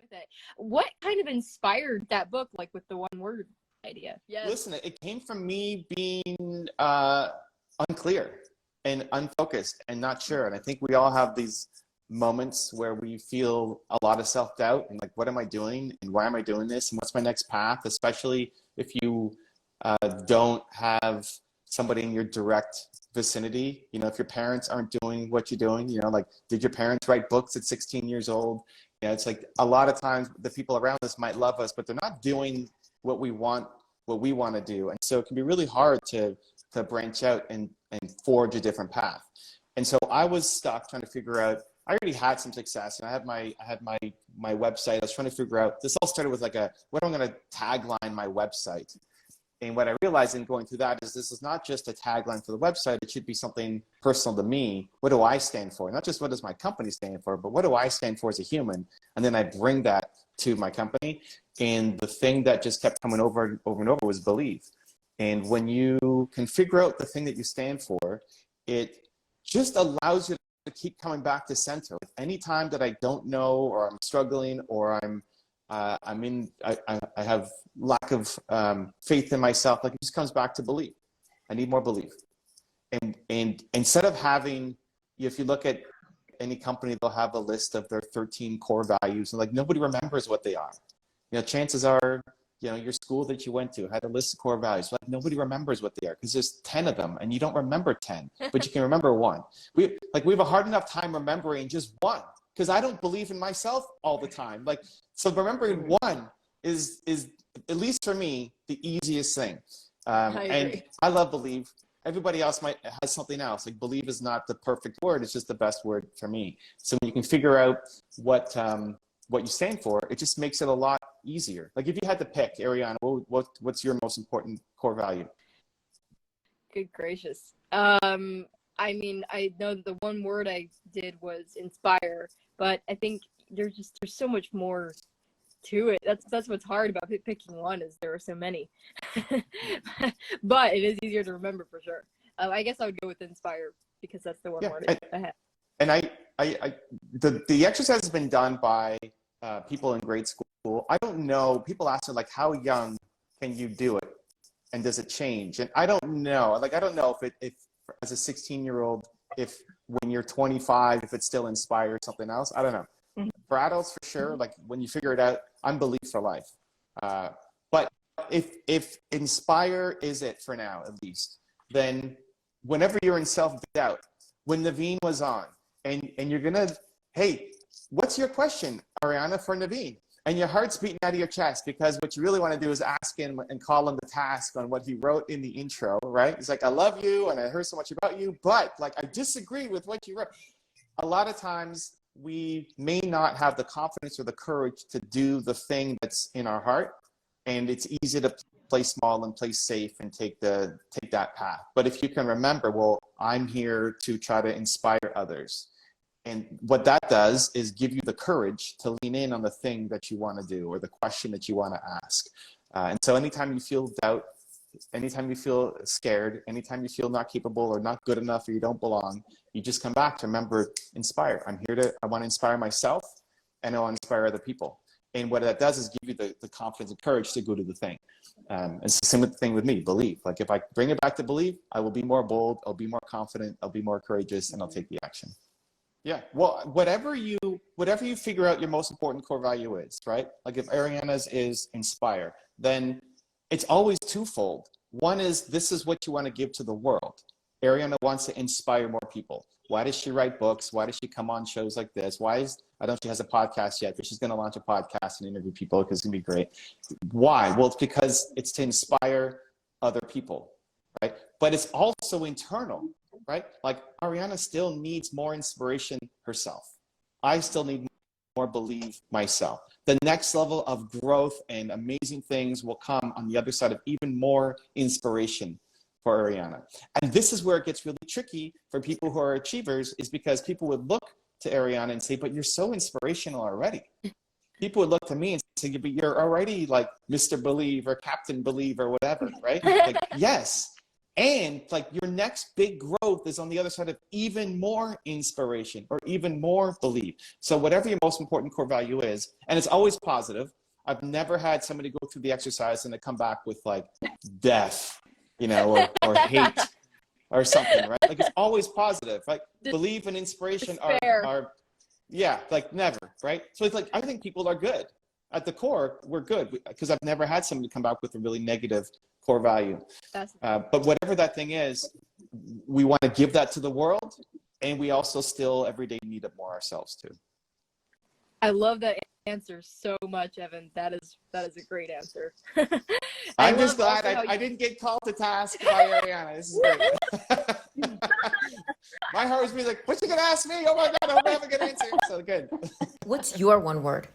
with it. What kind of inspired that book, like with the one word idea? Yes. Listen, it came from me being unclear and unfocused and not sure. And I think we all have these moments where we feel a lot of self-doubt and like, what am I doing and why am I doing this and what's my next path, especially if you don't have somebody in your direct vicinity. You know, if your parents aren't doing what you're doing, you know, like, did your parents write books at 16 years old? You know, it's like a lot of times the people around us might love us, but they're not doing what we want to do. And so it can be really hard to branch out and forge a different path. And so I was stuck trying to figure out, I already had some success and I had my website. I was trying to figure out, this all started with like what am I going to tagline my website? And what I realized in going through that is this is not just a tagline for the website. It should be something personal to me. What do I stand for? Not just what does my company stand for, but what do I stand for as a human? And then I bring that to my company. And the thing that just kept coming over and over was believe. And when you can figure out the thing that you stand for, it just allows you to keep coming back to center. Like anytime that I don't know, or I'm struggling, or I have lack of faith in myself, like it just comes back to belief. I need more belief. And instead of having, if you look at any company, they'll have a list of their 13 core values, and like nobody remembers what they are. You know, chances are, you know, your school that you went to had a list of core values. Like nobody remembers what they are because there's 10 of them, and you don't remember 10, but you can remember one. We have a hard enough time remembering just one, because I don't believe in myself all the time. Like, so remembering one is at least for me the easiest thing. And I love believe. Everybody else has something else. Like believe is not the perfect word. It's just the best word for me. So when you can figure out what you stand for, it just makes it a lot easier. Like if you had to pick, Arianna, what's your most important core value? Good gracious. I mean, I know that the one word I did was inspire, but I think there's so much more to it. That's what's hard about picking one, is there are so many. But it is easier to remember for sure. I guess I would go with inspire because that's the one word I had. And the exercise has been done by people in grade school. I don't know. People ask me like, how young can you do it, and does it change? And I don't know. Like I don't know if as a 16-year-old, if when you're 25, if it still inspires something else. I don't know. Mm-hmm. For adults, for sure. Like when you figure it out, I'm belief for life. But if inspire is it for now, at least, then whenever you're in self-doubt, when Naveen was on, and you're gonna, hey, what's your question, Arianna, for Naveen? And your heart's beating out of your chest because what you really want to do is ask him and call him the task on what he wrote in the intro, right? It's like, I love you and I heard so much about you, but like, I disagree with what you wrote. A lot of times we may not have the confidence or the courage to do the thing that's in our heart. And it's easy to play small and play safe and take that path. But if you can remember, well, I'm here to try to inspire others. And what that does is give you the courage to lean in on the thing that you want to do or the question that you want to ask. And so anytime you feel doubt, anytime you feel scared, anytime you feel not capable or not good enough or you don't belong, you just come back to remember, inspire. I want to inspire myself and I want to inspire other people. And what that does is give you the confidence and courage to go do the thing. It's the same thing with me, believe. Like if I bring it back to believe, I will be more bold, I'll be more confident, I'll be more courageous, and I'll take the action. Yeah, well, whatever you figure out your most important core value is, right? Like if Arianna's is inspire, then it's always twofold. One is, this is what you want to give to the world. Arianna wants to inspire more people. Why does she write books? Why does she come on shows like this? I don't know if she has a podcast yet, but she's going to launch a podcast and interview people because it's going to be great. Why? Well, it's because it's to inspire other people, right? But it's also internal, right? Like Arianna still needs more inspiration herself. I still need more believe myself. The next level of growth and amazing things will come on the other side of even more inspiration for Arianna. And this is where it gets really tricky for people who are achievers, is because people would look to Arianna and say, but you're so inspirational already. People would look to me and say, but you're already like Mr. Believe or Captain Believe or whatever, right? Like, yes, And like your next big growth is on the other side of even more inspiration or even more belief. So whatever your most important core value is, and it's always positive. I've never had somebody go through the exercise and they come back with like death, or hate or something, right? Like it's always positive, right? Belief and inspiration are like never, right? So it's like, I think people are good. At the core, we're good because I've never had somebody come back with a really negative core value. But whatever that thing is, we want to give that to the world, and we also still every day need it more ourselves too. I love that answer so much, Evan. That is a great answer. I'm just glad I didn't get called to task by Arianna. This is great. My heart was being like, "What you gonna ask me? Oh my God, I hope I have a good answer." So good. What's your one word?